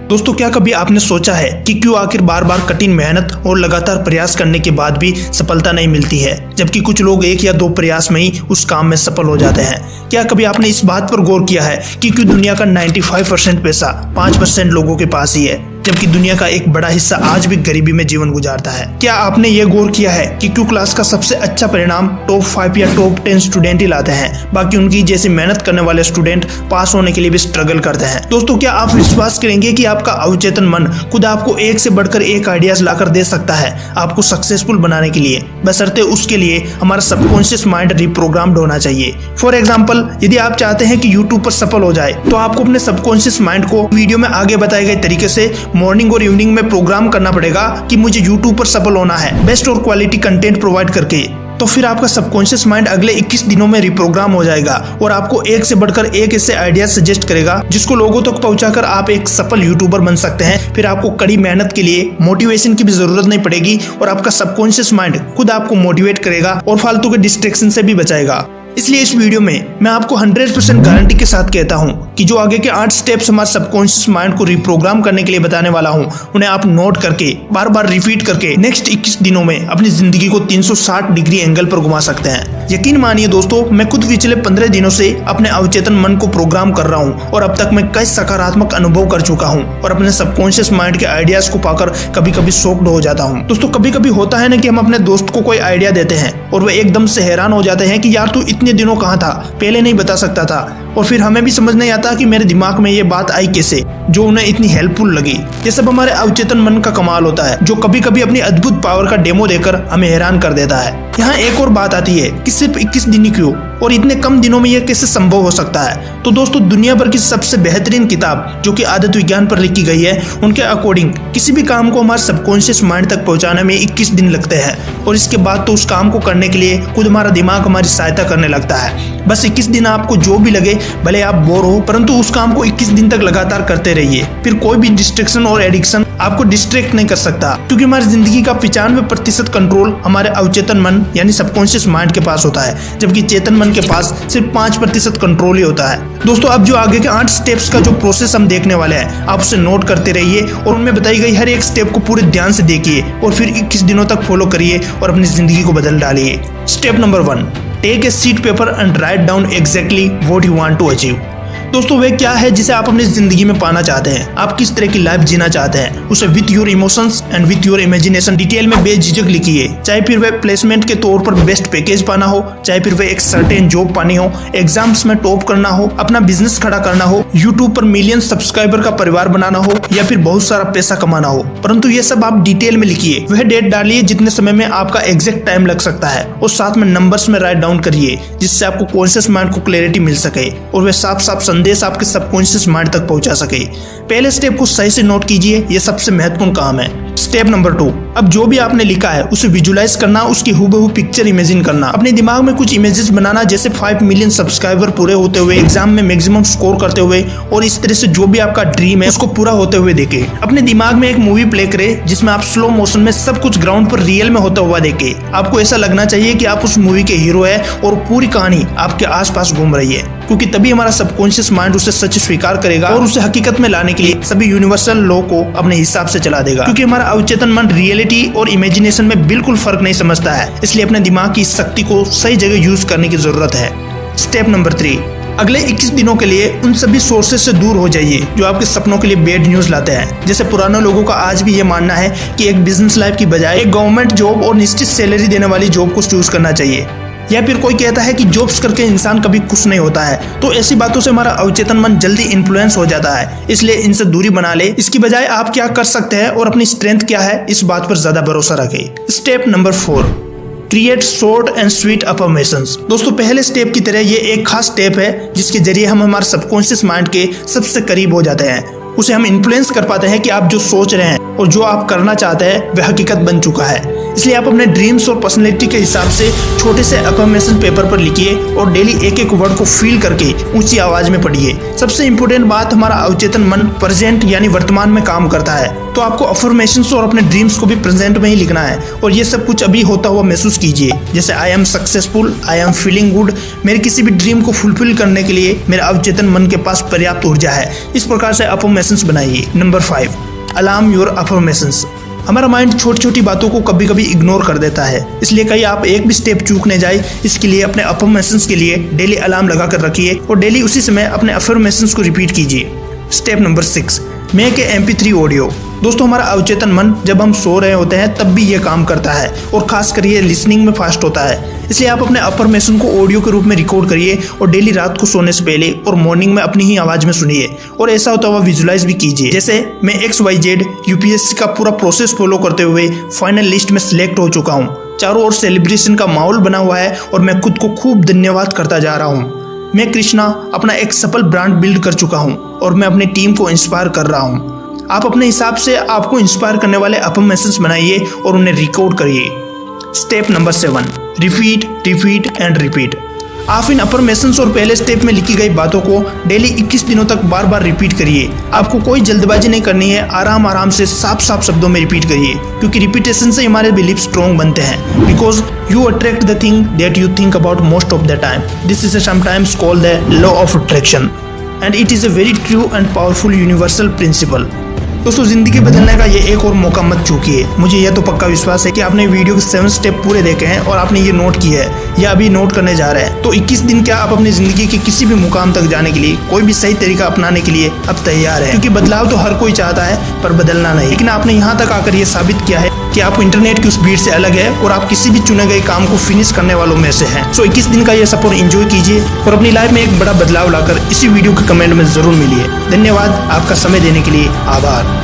दोस्तों, क्या कभी आपने सोचा है कि क्यों आखिर बार बार कठिन मेहनत और लगातार प्रयास करने के बाद भी सफलता नहीं मिलती है, जबकि कुछ लोग एक या दो प्रयास में ही उस काम में सफल हो जाते हैं। क्या कभी आपने इस बात पर गौर किया है कि क्यों दुनिया का 95% पैसा 5% लोगों के पास ही है, जबकि दुनिया का एक बड़ा हिस्सा आज भी गरीबी में जीवन गुजारता है। क्या आपने ये गौर किया है कि क्यों क्लास का सबसे अच्छा परिणाम टॉप 5 या टॉप 10 स्टूडेंट ही लाते हैं, बाकी उनकी जैसी मेहनत करने वाले स्टूडेंट पास होने के लिए भी स्ट्रगल करते हैं। दोस्तों, क्या आप विश्वास करेंगे कि आपका अवचेतन मन खुद आपको एक से बढ़कर एक आइडियाज लाकर दे सकता है आपको सक्सेसफुल बनाने के लिए, बशर्ते उसके लिए हमारा सबकॉन्शियस माइंड रिप्रोग्राम्ड होना चाहिए। फॉर एग्जाम्पल, यदि आप चाहते हैं कि यूट्यूब पर सफल हो जाए, तो आपको अपने सबकॉन्शियस माइंड को वीडियो में आगे बताए गए तरीके से मॉर्निंग और इवनिंग में प्रोग्राम करना पड़ेगा कि मुझे यूट्यूब पर सफल होना है, बेस्ट और क्वालिटी कंटेंट प्रोवाइड करके। तो फिर आपका सबकॉन्शियस माइंड अगले 21 दिनों में रिप्रोग्राम हो जाएगा और आपको एक से बढ़कर एक ऐसे आइडिया सजेस्ट करेगा जिसको लोगों तक पहुंचाकर आप एक सफल यूट्यूबर बन सकते हैं। फिर आपको कड़ी मेहनत के लिए मोटिवेशन की भी जरूरत नहीं पड़ेगी और आपका सबकॉन्शियस माइंड खुद आपको मोटिवेट करेगा और फालतू के डिस्ट्रैक्शन से भी बचाएगा। इसलिए इस वीडियो में मैं आपको 100% गारंटी के साथ कहता हूं कि जो आगे के 8 स्टेप्स हमारे सबकॉन्शियस माइंड को रिप्रोग्राम करने के लिए बताने वाला हूं, उन्हें आप नोट करके बार बार रिपीट करके नेक्स्ट 21 दिनों में अपनी जिंदगी को 360 डिग्री एंगल पर घुमा सकते हैं। यकीन मानिए दोस्तों, मैं खुद पिछले 15 दिनों से अपने अवचेतन मन को प्रोग्राम कर रहा हूं और अब तक मैं कई सकारात्मक अनुभव कर चुका हूं और अपने सबकॉन्शियस माइंड के आइडियाज को पाकर कभी कभी शॉक्ड हो जाता हूं। दोस्तों, कभी कभी होता है ना कि हम अपने दोस्त को कोई आइडिया देते हैं और वह एकदम से हैरान हो जाते हैं कि यार तू इतने दिनों कहाँ था, पहले नहीं बता सकता था। और फिर हमें भी समझ नहीं आता कि मेरे दिमाग में ये बात आई कैसे, जो उन्हें इतनी हेल्पफुल लगी। ये सब हमारे अवचेतन मन का कमाल होता है, जो कभी कभी अपनी अद्भुत पावर का डेमो देकर हमें हैरान कर देता है। यहाँ एक और बात आती है कि सिर्फ 21 दिन ही क्यों और इतने कम दिनों में यह कैसे संभव हो सकता है। तो दोस्तों, दुनिया भर की सबसे बेहतरीन किताब जो कि आदत विज्ञान पर लिखी गई है, उनके अकॉर्डिंग किसी भी काम को हमारे सबकॉन्शियस माइंड तक पहुंचाने में 21 दिन लगते हैं और इसके बाद तो उस काम को करने के लिए खुद हमारा दिमाग हमारी सहायता करने लगता है। बस 21 दिन आपको जो भी लगे, भले आप बोर हो, परंतु उस काम को 21 दिन तक लगातार करते रहिए। फिर कोई भी डिस्ट्रैक्शन और एडिक्शन आपको डिस्ट्रैक्ट नहीं कर सकता, क्योंकि हमारी जिंदगी का 95% कंट्रोल हमारे अवचेतन मन यानी सबकॉन्शियस माइंड के पास होता है, जबकि चेतन मन के पास सिर्फ 5% कंट्रोल ही होता है। दोस्तों, अब जो आगे के 8 स्टेप्स का जो प्रोसेस हम देखने वाले हैं, आप उसे नोट करते रहिए और उनमें बताई गई हर एक स्टेप को पूरे ध्यान से देखिए और फिर 21 दिनों तक फॉलो करिए और अपनी जिंदगी को बदल डालिए। Step number 1, take a sheet paper and write down exactly what you want to achieve. दोस्तों, वे क्या है जिसे आप अपनी जिंदगी में पाना चाहते हैं, आप किस तरह की लाइफ जीना चाहते हैं, उसे with your emotions and with your imagination detail में बेझिझक लिखिए। चाहे फिर वे प्लेसमेंट के तौर पर बेस्ट पैकेज पाना हो, चाहे फिर वे एक सर्टेन जॉब पानी हो, एग्जाम्स में टॉप करना हो, अपना बिजनेस खड़ा करना हो, यूट्यूब पर मिलियन सब्सक्राइबर का परिवार बनाना हो, या फिर बहुत सारा पैसा कमाना हो। परंतु ये सब आप डिटेल में लिखिए। वह डेट डालिए जितने समय में आपका एग्जैक्ट टाइम लग सकता है और साथ में नंबर्स में राइट डाउन करिए, जिससे आपको कॉन्शियस माइंड को क्लैरिटी मिल सके और वे साफ साफ संदेश आपके सबकॉन्शियस माइंड तक पहुंचा सके। पहले स्टेप को सही से नोट कीजिए, यह सबसे महत्वपूर्ण काम है। स्टेप नंबर 2, अब जो भी आपने लिखा है उसे विजुलाइज करना, उसकी हूबहू पिक्चर इमेजिन करना। अपने दिमाग में कुछ इमेजेस बनाना, जैसे 5 मिलियन सब्सक्राइबर पूरे होते हुए, एग्जाम में मैक्सिमम स्कोर करते हुए और इस तरह से जो भी आपका ड्रीम है उसको पूरा होते हुए देखे। अपने दिमाग में एक मूवी प्ले करें जिसमें आप स्लो मोशन में सब कुछ ग्राउंड पर रियल में होता हुआ देखे। आपको ऐसा लगना चाहिए कि आप उस मूवी के हीरो है और पूरी कहानी आपके आसपास घूम रही है, क्योंकि तभी हमारा सबकॉन्शियस माइंड उसे सच स्वीकार करेगा और उसे हकीकत में लाने के लिए सभी यूनिवर्सल लॉ को अपने हिसाब से चला देगा। क्योंकि हमारा अवचेतन मन रियलिटी और इमेजिनेशन में बिल्कुल फर्क नहीं समझता है, इसलिए अपने दिमाग की इस शक्ति को सही जगह यूज करने की जरूरत है। स्टेप नंबर 3, अगले 21 दिनों के लिए उन सभी सोर्सेज से दूर हो जाइए जो आपके सपनों के लिए बेड न्यूज लाते हैं। जैसे पुराने लोगों का आज भी ये मानना है कि एक बिजनेस लाइफ की बजाय एक गवर्नमेंट जॉब और निश्चित सैलरी देने वाली जॉब को चूज करना चाहिए, या फिर कोई कहता है कि जॉब्स करके इंसान कभी खुश नहीं होता है। तो ऐसी बातों से हमारा अवचेतन मन जल्दी इन्फ्लुएंस हो जाता है, इसलिए इनसे दूरी बना ले। इसकी बजाय आप क्या कर सकते हैं और अपनी स्ट्रेंथ क्या है, इस बात पर ज्यादा भरोसा रखें। Step number 4, create short and sweet affirmations. दोस्तों, पहले स्टेप की तरह ये एक खास स्टेप है जिसके जरिए हम हमारे सबकॉन्शियस माइंड के सबसे करीब हो जाते हैं। उसे हम इन्फ्लुएंस कर पाते हैं कि आप जो सोच रहे हैं और जो आप करना चाहते हैं वह हकीकत बन चुका है। इसलिए आप अपने ड्रीम्स और पर्सनैलिटी के हिसाब से छोटे से अफर्मेशन पेपर पर लिखिए और डेली एक एक वर्ड को फील करके ऊंची आवाज में पढ़िए। सबसे इम्पोर्टेंट बात, हमारा अवचेतन मन प्रेजेंट यानी वर्तमान में काम करता है, तो आपको अफर्मेशंस और अपने ड्रीम्स को भी प्रेजेंट में ही लिखना है और ये सब कुछ अभी होता हुआ महसूस कीजिए। जैसे I am successful, I am feeling good. मेरे किसी भी ड्रीम को फुलफिल करने के लिए मेरा अवचेतन मन के पास पर्याप्त ऊर्जा है। इस प्रकार से अफर्मेशंस बनाइए। Number 5, alarm your affirmations. हमारा माइंड छोटी छोटी बातों को कभी कभी इग्नोर कर देता है, इसलिए कहीं आप एक भी स्टेप चूकने जाए, इसके लिए अपने अफर्मेशंस के लिए डेली अलार्म लगा कर रखिए और डेली उसी समय अपने अफर्मेशंस को रिपीट कीजिए। Step number 6, make a MP3 audio. दोस्तों, हमारा अवचेतन मन जब हम सो रहे होते हैं तब भी ये काम करता है और खासकर ये लिसनिंग में फास्ट होता है। इसलिए आप अपने अफर्मेशन को ऑडियो के रूप में रिकॉर्ड करिए और डेली रात को सोने से पहले और मॉर्निंग में अपनी ही आवाज में सुनिए और ऐसा होता हुआ विजुलाइज भी कीजिए। जैसे मैं XYZ UPSC का पूरा प्रोसेस फॉलो करते हुए फाइनल लिस्ट में सिलेक्ट हो चुका हूँ। चारों ओर सेलिब्रेशन का माहौल बना हुआ है और मैं खुद को खूब धन्यवाद करता जा रहा हूँ। मैं कृष्णा अपना एक सफल ब्रांड बिल्ड कर चुका हूँ और मैं अपनी टीम को इंस्पायर कर रहा हूँ। आप अपने हिसाब से आपको इंस्पायर करने वाले अफर्मेशंस बनाइए और उन्हें रिकॉर्ड करिए। Step number 7, repeat repeat and repeat. आप इन अफर्मेशंस और पहले स्टेप में लिखी गई बातों को डेली 21 दिनों तक बार बार रिपीट करिए। आपको कोई जल्दबाजी नहीं करनी है, आराम आराम से साफ साफ शब्दों में रिपीट करिए, क्योंकि रिपीटेशन से हमारे बिलीफ स्ट्रॉन्ग बनते हैं। Because you attract the thing that you think about most of the time. This is sometimes called the law of attraction and it is a very true and powerful universal principle. दोस्तों, जिंदगी बदलने का ये एक और मौका मत चूकिए। मुझे यह तो पक्का विश्वास है कि आपने वीडियो के 7 स्टेप पूरे देखे हैं और आपने ये नोट किया है या अभी नोट करने जा रहे हैं। तो 21 दिन क्या आप अपनी जिंदगी के किसी भी मुकाम तक जाने के लिए कोई भी सही तरीका अपनाने के लिए अब तैयार है? क्योंकि बदलाव तो हर कोई चाहता है पर बदलना नहीं। लेकिन आपने यहाँ तक आकर ये साबित किया है कि आप इंटरनेट की उस भीड़ से अलग है और आप किसी भी चुने गए काम को फिनिश करने वालों में से हैं। सो 21 दिन का ये सफर एंजॉय कीजिए और अपनी लाइफ में एक बड़ा बदलाव लाकर इसी वीडियो के कमेंट में जरूर मिलिए। धन्यवाद, आपका समय देने के लिए आभार।